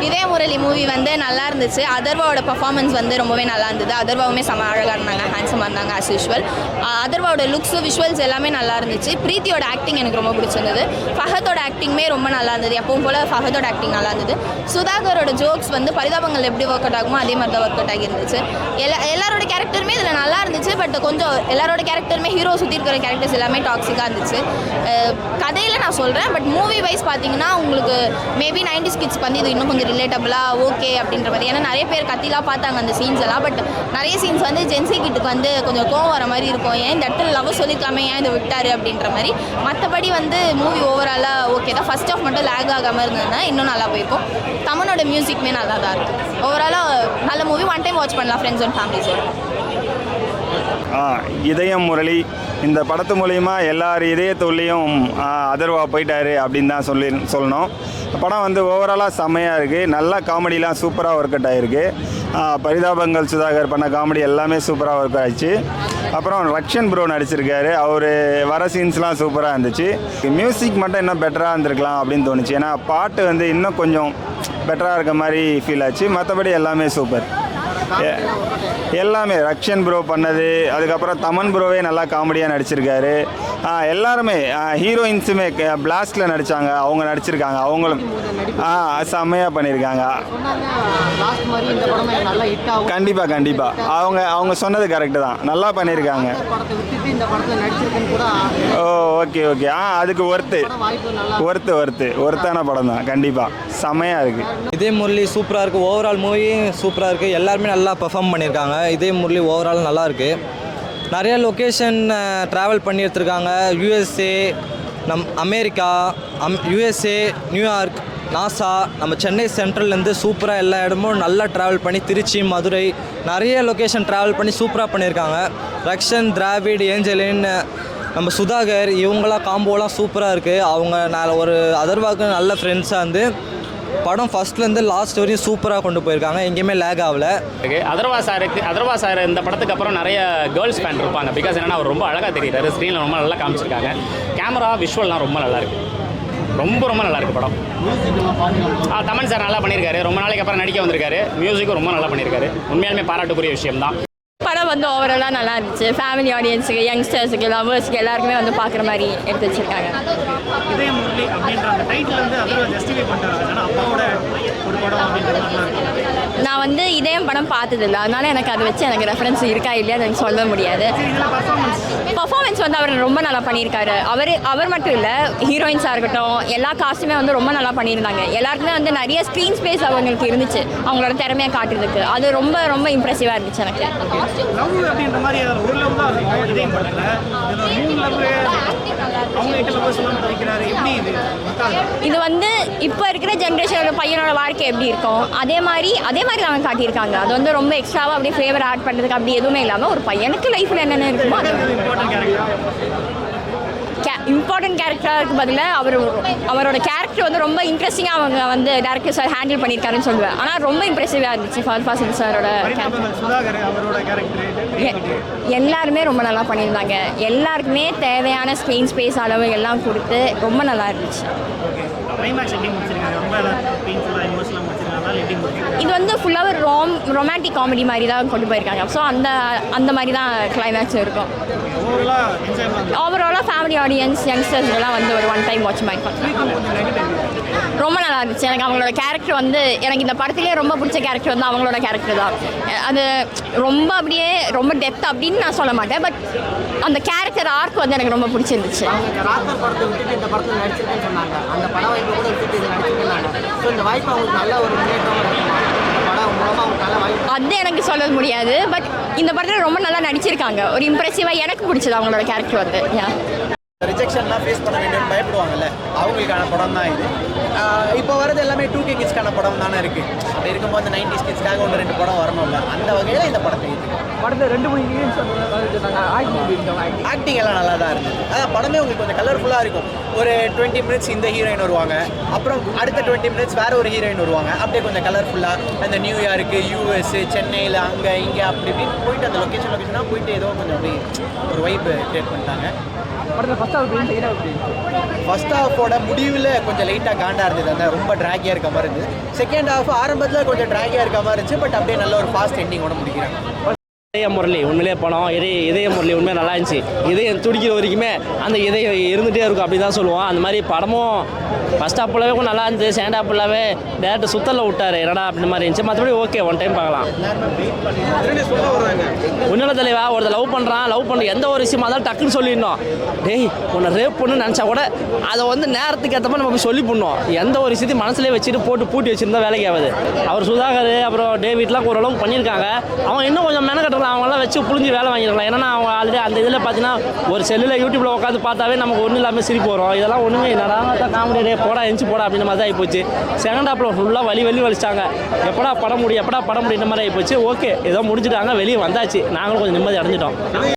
இதே முரளி மூவி வந்து நல்லா இருந்துச்சு. அதர்வாவோட பர்ஃபார்மன்ஸ் வந்து ரொம்பவே நல்லா இருந்தது. அதர்வாவுமே செம அழகாக இருந்தாங்க, ஹேண்ட்ஸமாக இருந்தாங்க ஆஸ் யூஷுவல். அதர்வாவோட லுக்ஸு விஷுவல்ஸ் எல்லாமே நல்லா இருந்துச்சு. பிரீத்தியோட ஆக்டிங் எனக்கு ரொம்ப பிடிச்சிருந்தது. ஃபஹத்தோட ஆக்டிங்குமே ரொம்ப நல்லா இருந்தது. எப்பவும் போல் ஃபஹத்தோட ஆக்டிங் நல்லா இருந்தது. சுதாகரோட ஜோக்ஸ் வந்து பரிதாபங்கள் எப்படி ஒர்க் அவுட் ஆகுமோ அதே மாதிரி தான் ஒர்க் அவுட் ஆகியிருந்துச்சு. எல்லாரோட கேரக்டருமே இதில் நல்லா இருந்துச்சு. பட் கொஞ்சம் எல்லாரோட கேரக்டருமே ஹீரோ சுற்றி இருக்கிற கேரக்டர்ஸ் எல்லாமே டாக்ஸிக்காக இருந்துச்சு. கதையில் நான் சொல்கிறேன், பட் மூவி வைஸ் பார்த்தீங்கன்னா உங்களுக்கு மேபி 90s கிட்ஸ் வந்து இது இன்னும் கொஞ்சம் ரிலேட்டபுளாக ஓகே அப்படின்ற மாதிரி. ஏன்னா நிறைய பேர் கத்திலாம் பார்த்தாங்க அந்த சீன்ஸ் எல்லாம். பட் நிறைய சீன்ஸ் வந்து ஜென்சி கிட்டுக்கு வந்து கொஞ்சம் கோவம் வர மாதிரி இருக்கும். ஏன் இந்த இடத்துல லவ் சொல்லியிருக்காமே, ஏன் இதை விட்டார் அப்படின்ற மாதிரி. மற்றபடி வந்து மூவி ஓவராலாக ஓகே தான். ஃபர்ஸ்ட் ஆஃப் மட்டும் லேக் ஆகாமல் இருந்ததுன்னா இன்னும் நல்லா போயிருக்கும். தமனோட மியூசிக்குமே நல்லா தான் இருக்குது. ஓவராலாக நல்ல மூவி. ஒன் டைம் வாட்ச் பண்ணலாம் ஃப்ரெண்ட்ஸ் அண்ட் ஃபேமிலிஸோட. இதயம் முரளி இந்த படத்து மூலிமா எல்லார் இதயத்துள்ளேயும் அதர்வா போயிட்டார் அப்படின்னு தான் சொல்லணும். படம் வந்து ஓவராலாக செம்மையாக இருக்குது. நல்லா காமெடிலாம் சூப்பராக ஒர்க் அவுட் ஆகிருக்கு. பரிதாபங்கள் சுதாகர் பண்ண காமெடி எல்லாமே சூப்பராக ஒர்க் ஆகிடுச்சு. அப்புறம் ரக்ஷன் ப்ரோ நடிச்சிருக்காரு. அவர் வர சீன்ஸ்லாம் சூப்பராக இருந்துச்சு. மியூசிக் மட்டும் இன்னும் பெட்டராக இருந்திருக்கலாம் அப்படின்னு தோணுச்சு. ஏன்னா பாட்டு வந்து இன்னும் கொஞ்சம் பெட்டராக இருக்க மாதிரி ஃபீல் ஆச்சு. மற்றபடி எல்லாமே சூப்பர். எல்லாமே ரக்ஷன் ப்ரோ பண்ணது, அதுக்கப்புறம் தமன் ப்ரோவே நல்லா காமெடியாக நடிச்சிருக்காரு. எல்லாருமே ஹீரோயின்ஸுமே பிளாஸ்டில் நடித்தாங்க, அவங்க நடிச்சிருக்காங்க. அவங்களும் செம்மையாக பண்ணியிருக்காங்க. கண்டிப்பாக அவங்க சொன்னது கரெக்டு தான். நல்லா பண்ணியிருக்காங்க. ஓ ஓகே அதுக்கு ஒர்த்தான படம் தான். கண்டிப்பாக செம்மையாக இருக்குது. இதே முரளி சூப்பராக இருக்குது. ஓவரால் மூவி சூப்பராக இருக்குது. எல்லாருமே நல்லா பெர்ஃபார்ம் பண்ணியிருக்காங்க. இதே முரளி ஓவரால் நல்லா இருக்குது. நிறைய லொக்கேஷன் ட்ராவல் பண்ணி எடுத்துருக்காங்க. USA, America, USA, New York, NASA, நம்ம சென்னை சென்ட்ரல்லேருந்து சூப்பராக எல்லா இடமும் நல்லா ட்ராவல் பண்ணி திருச்சி, மதுரை நிறைய லொக்கேஷன் ட்ராவல் பண்ணி சூப்பராக பண்ணியிருக்காங்க. ரக்ஷன், திராவிட், ஏஞ்சலின், நம்ம சுதாகர் இவங்களாம் காம்போலாம் சூப்பராக இருக்குது. அவங்க ஒரு அதர்வாவுக்கு நல்ல ஃப்ரெண்ட்ஸாக வந்து படம் ஃபஸ்ட்லேருந்து லாஸ்ட் வரையும் சூப்பராக கொண்டு போயிருக்காங்க. எங்கேயுமே லேக் ஆகலை. அதர்வா சார் இந்த படத்துக்கு அப்புறம் நிறைய கேர்ள்ஸ் ஃபேன் இருப்பாங்க. பிகாஸ் என்னென்னா அவர் ரொம்ப அழகாக தெரியுறாரு. ஸ்க்ரீனில் ரொம்ப நல்லா காமிச்சிருக்காங்க. கேமரா விஷுவல்லாம் ரொம்ப நல்லாயிருக்கு. ரொம்ப நல்லா இருக்குது படம். தமன் சார் நல்லா பண்ணியிருக்காரு. ரொம்ப நாளைக்கு அப்புறம் நடிக்க வந்திருக்காரு. மியூசிக்கும் ரொம்ப நல்லா பண்ணியிருக்காரு. உண்மையாலுமே பாராட்டுக்குரிய விஷயம் தான். படம் வந்து ஓவராலாக நல்லா இருந்துச்சு. ஃபேமிலி ஆடியன்ஸுக்கு, யங்ஸ்டர்ஸுக்கு, லவர்ஸுக்கு எல்லாருக்குமே வந்து பார்க்குற மாதிரி எடுத்து வச்சுருக்காங்க. இதயம் முரளி அப்படின்ற அந்த டைட்டில் வந்து அதர்வா ஜஸ்டிஃபை பண்ணுறாங்க. ஆனால் அப்பாவோட ஒரு படம் அப்படின்ற மாதிரி நான் வந்து இதயம் படம் பார்த்ததில்லை. அதனால எனக்கு அதை வச்சு எனக்கு ரெஃபரன்ஸ் இருக்கா இல்லையா எனக்கு சொல்ல முடியாது. பர்ஃபார்மன்ஸ் வந்து அவர் ரொம்ப நல்லா பண்ணியிருக்காரு. அவர் மட்டும் இல்லை, ஹீரோயின்ஸாக இருக்கட்டும் எல்லா காஸ்ட்டுமே வந்து ரொம்ப நல்லா பண்ணியிருந்தாங்க. எல்லாருக்குமே வந்து நிறைய ஸ்க்ரீன் ஸ்பேஸ் அவங்களுக்கு இருந்துச்சு அவங்களோட திறமையை காட்டுறதுக்கு. அது ரொம்ப இம்ப்ரெசிவாக இருந்துச்சு எனக்கு. லவ் அப்படின்ற மாதிரி ஒரு லவ் தான் இருக்கும் இதயம் படத்தில். இது வந்து இப்போ இருக்கிற ஜென்ரேஷனோட பையனோட வாழ்க்கை எப்படி இருக்கும் அதே மாதிரி அவங்க காட்டியிருக்காங்க. அது வந்து ரொம்ப எக்ஸ்ட்ராவாக அப்படியே ஃப்ளேவர் ஆட் பண்ணுறதுக்கு அப்படி எதுவுமே இல்லாமல் ஒரு பையனுக்கு லைஃப்பில் என்னென்ன இருக்குமோ அது இம்பார்ட்டன்ட் கேரக்டருக்கு பதிலாக அவரோட கேரக்டர் வந்து ரொம்ப இன்ட்ரெஸ்டிங்காக அவங்க வந்து டேரக்டர் சார் ஹேண்டில் பண்ணியிருக்காருன்னு சொல்லுவேன். ஆனால் ரொம்ப இம்ப்ரெசிவாக இருந்துச்சு ஃபஹத் ஃபாசில் சாரோட எல்லாருமே ரொம்ப நல்லா பண்ணியிருந்தாங்க. எல்லாருக்குமே தேவையான ஸ்க்ரீன் ஸ்பேஸ் அளவு எல்லாம் கொடுத்து ரொம்ப நல்லா இருந்துச்சு. இது வந்து ஃபுல்லாக ரொமான்டிக் காமெடி மாதிரி தான் கொண்டு போயிருக்காங்க. ஸோ அந்த மாதிரி தான் கிளைமேக்ஸ் இருக்கும். ஓவராலாக ஃபேமிலி ஆடியன்ஸ், யங்ஸ்டர்ஸ்லாம் வந்து ஒரு ஒன் டைம் வாட்ச் மாதிரி ரொம்ப நல்லா இருந்துச்சு. எனக்கு அவங்களோட கேரக்டர் வந்து எனக்கு இந்த படத்துலேயே ரொம்ப பிடிச்ச கேரக்டர் வந்து அவங்களோட கேரக்டர் தான். அது ரொம்ப டெப்த் அப்படின்னு நான் சொல்ல மாட்டேன். பட் அந்த கேரக்டர் ஆர்க் வந்து எனக்கு ரொம்ப பிடிச்சிருந்துச்சு. அது எனக்கு சொல்ல முடியாது. பட் இந்த படத்தில் ரொம்ப நல்லா நடிச்சிருக்காங்க. ஒரு இம்ப்ரெசிவாக எனக்கு பிடிச்சது அவங்களோட கேரக்டர் வந்து. ரிஜெக்ஷன்லாம் ஃபேஸ் பண்ண வேண்டியன்னு பயப்படுவாங்கல்ல, அவங்களுக்கான படம் தான் இது. இப்போ வரது எல்லாமே 2K கிட்ஸ்க்கான படம் தானே இருக்குது. அப்படி இருக்கும்போது அந்த 90s கிட்ஸ்க்காக 1-2 படம் வரணும்ல, அந்த வகையில் இந்த படத்தை படத்தில் 2 ஆக்டிங் எல்லாம் நல்லா தான் இருந்தது. அதான் படமே உங்களுக்கு கொஞ்சம் கலர்ஃபுல்லாக இருக்கும். ஒரு 20 மினிட்ஸ் இந்த ஹீரோயின் வருவாங்க, அப்புறம் அடுத்த 20 மினிட்ஸ் வேறு ஒரு ஹீரோயின் வருவாங்க. அப்படியே கொஞ்சம் கலர்ஃபுல்லாக அந்த நியூயார்க்கு, US, சென்னையில் அங்கே இங்கே அப்படி இப்படின்னு போயிட்டு அந்த லொக்கேஷனாக போயிட்டு ஏதோ கொஞ்சம் அப்படி ஒரு வைப் கிரியேட் பண்ணிட்டாங்க. ஃபர்ஸ்ட் ஹாஃபோட முடிவில் கொஞ்சம் லைட்டாக காண்டாக இருந்தது, அந்த ரொம்ப ட்ராகியாக இருக்க மாதிரி இருந்தது. செகண்ட் ஹாஃப் ஆரம்பத்தில் கொஞ்சம் ட்ராகியாக இருக்க மாதிரி இருந்துச்சு, பட் அப்படியே நல்ல ஒரு ஃபாஸ்ட் எண்டிங்கோட முடிக்கிறாங்க. இதய முரளி உண்மையிலே படம் இதய முரளி உண்மையாக நல்லா இருந்துச்சு. இதயம் துடிக்கிற வரைக்குமே அந்த இதயம் இருந்துகிட்டே இருக்கும் அப்படி தான் சொல்லுவோம். அந்த மாதிரி படமும் ஃபஸ்ட் ஹாஃப் ஃபுல்லாகவே நல்லா இருந்துச்சு. செகண்ட் ஹாஃப் ஃபுல்லாகவே டேரக்டர் சுத்தலில் விட்டார் என்னடா அப்படி மாதிரி இருந்துச்சு. மற்றபடி ஓகே, ஒன் டைம் பார்க்கலாம். ஒன்றும் தலைவா ஒருத்தர் லவ் பண்ணுறான், லவ் பண்ண எந்த ஒரு விஷயமா இருந்தாலும் டக்குன்னு சொல்லிடணும். டேய் உன்னை ரேப் பண்ணு நினச்சா கூட அதை வந்து நேரத்துக்கு ஏற்ற மாதிரி நம்ம போய் சொல்லி பண்ணோம். எந்த ஒரு விஷயத்தையும் மனசுலேயே வச்சுட்டு போட்டு பூட்டி வச்சுருந்தா வேலைக்கு ஆகுது. அவர் சுதாகர் அப்புறம் டேவிட்லாம் ஓரளவுக்கு பண்ணியிருக்காங்க. அவன் இன்னும் கொஞ்சம் மெனக்கட்டுறான், அவங்களாம் வச்சு புரிஞ்சு வேலை வாங்கிருக்கலாம். ஏன்னா அவங்க ஆல்ரெடி அந்த இதில் பார்த்தீங்கன்னா ஒரு செல்லில் யூடியூப்பில் உட்காந்து பார்த்தாவே நமக்கு ஒன்றும் இல்லாமல் சிரிப்பு வரும். இதெல்லாம் ஒன்றுமே என்னடா காமெடி போடா எஞ்சி போடா அப்படின்ற மாதிரி தான் ஆகிப்போச்சு. செகண்ட் ஹாஃபில் ஃபுல்லாக வலிச்சிட்டாங்க. எப்படா படம் முடியும் இந்த மாதிரி ஆகிப்போச்சு. ஓகே ஏதோ முடிஞ்சுட்டாங்க, வெளியே வந்தாச்சு, நாங்களும் கொஞ்சம் நிம்மதி அடைஞ்சிட்டோம்.